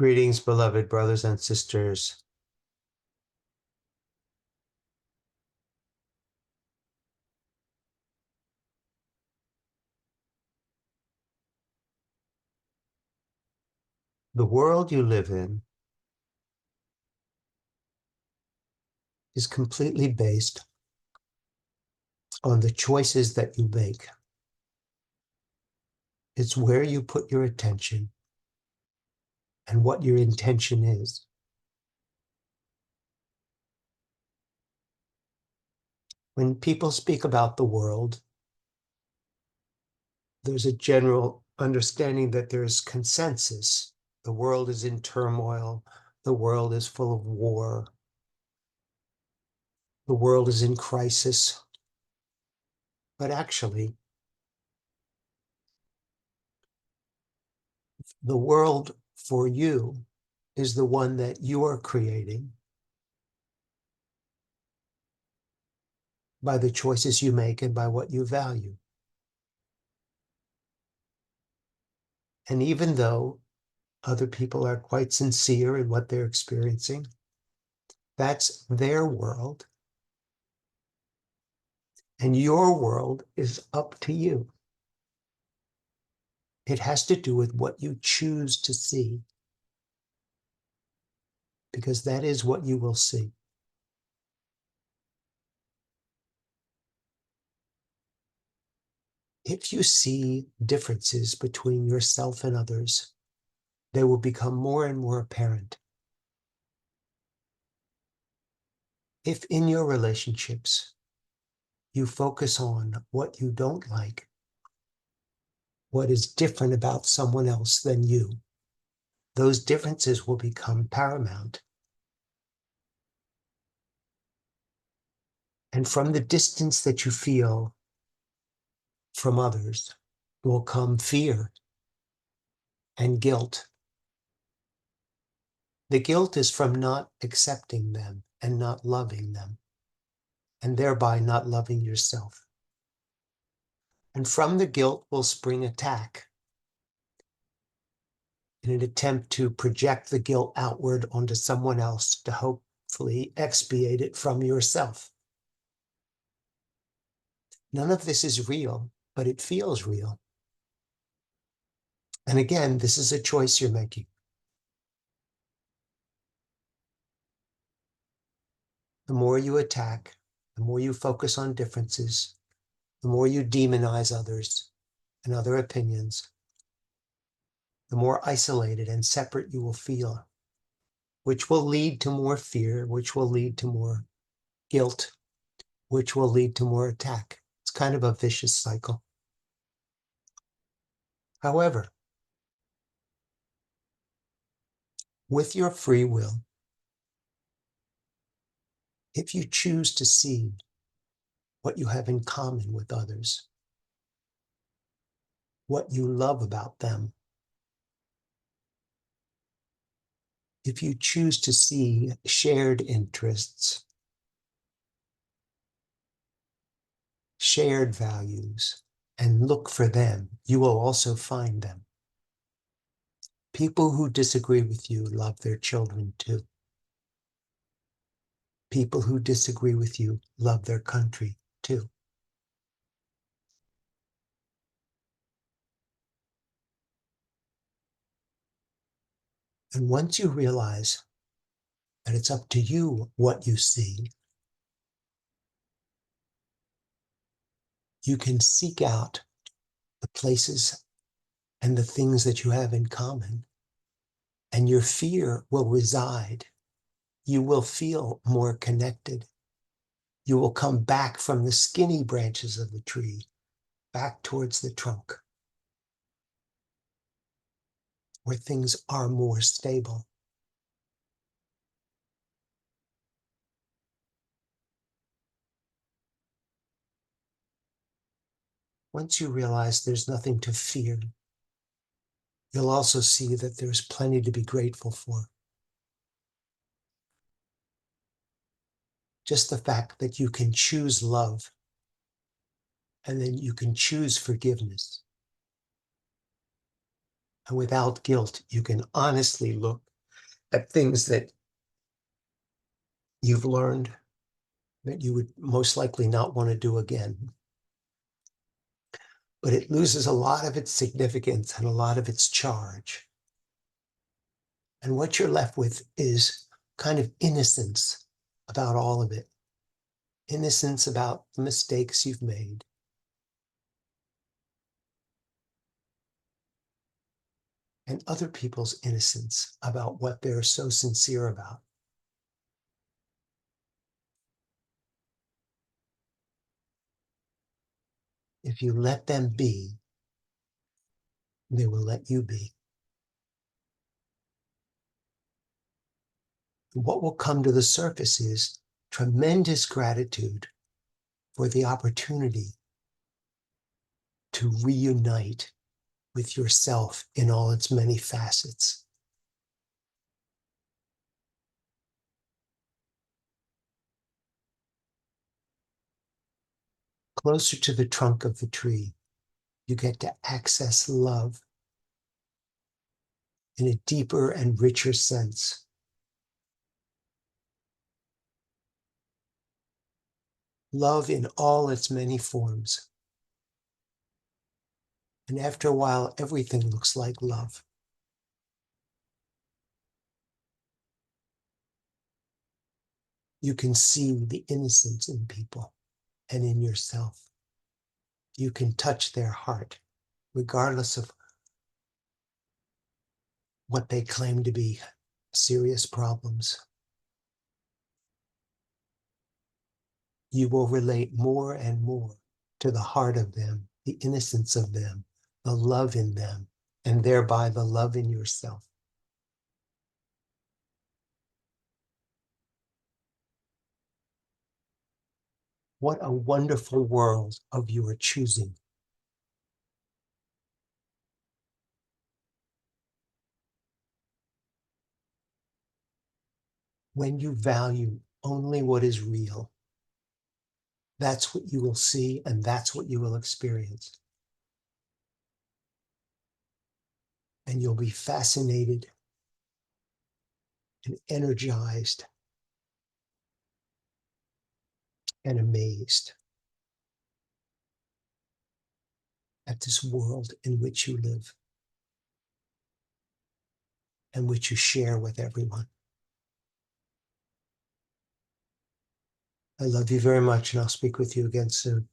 Greetings, beloved brothers and sisters. The world you live in is completely based on the choices that you make. It's where you put your attention and what your intention is. When people speak about the world, there's a general understanding that there's consensus. The world is in turmoil. The world is full of war. The world is in crisis. But actually, the world for you is the one that you are creating by the choices you make and by what you value. And even though other people are quite sincere in what they're experiencing, that's their world. And your world is up to you. It has to do with what you choose to see, because that is what you will see. If you see differences between yourself and others, they will become more and more apparent. If in your relationships you focus on what you don't like, what is different about someone else than you, those differences will become paramount. And from the distance that you feel from others will come fear and guilt. The guilt is from not accepting them and not loving them, and thereby not loving yourself. And from the guilt will spring attack in an attempt to project the guilt outward onto someone else to hopefully expiate it from yourself. None of this is real, but it feels real. And again, this is a choice you're making. The more you attack, the more you focus on differences, the more you demonize others and other opinions, the more isolated and separate you will feel, which will lead to more fear, which will lead to more guilt, which will lead to more attack. It's kind of a vicious cycle. However, with your free will, if you choose to see what you have in common with others, what you love about them, if you choose to see shared interests, shared values, and look for them, you will also find them. People who disagree with you love their children too. People who disagree with you love their country too. And once you realize that it's up to you what you see, you can seek out the places and the things that you have in common, and your fear will reside. You will feel more connected. You will come back from the skinny branches of the tree, back towards the trunk, where things are more stable. Once you realize there's nothing to fear, you'll also see that there's plenty to be grateful for. Just the fact that you can choose love, and then you can choose forgiveness. And without guilt, you can honestly look at things that you've learned that you would most likely not want to do again. But it loses a lot of its significance and a lot of its charge. And what you're left with is kind of innocence about all of it. Innocence about the mistakes you've made. And other people's innocence about what they're so sincere about. If you let them be, they will let you be. And what will come to the surface is tremendous gratitude for the opportunity to reunite with yourself in all its many facets. Closer to the trunk of the tree, you get to access love in a deeper and richer sense. Love in all its many forms. And after a while, everything looks like love. You can see the innocence in people and in yourself. You can touch their heart, regardless of what they claim to be serious problems. You will relate more and more to the heart of them, the innocence of them, the love in them, and thereby the love in yourself. What a wonderful world of your choosing. When you value only what is real, that's what you will see and that's what you will experience. And you'll be fascinated and energized and amazed at this world in which you live and which you share with everyone. I love you very much, and I'll speak with you again soon.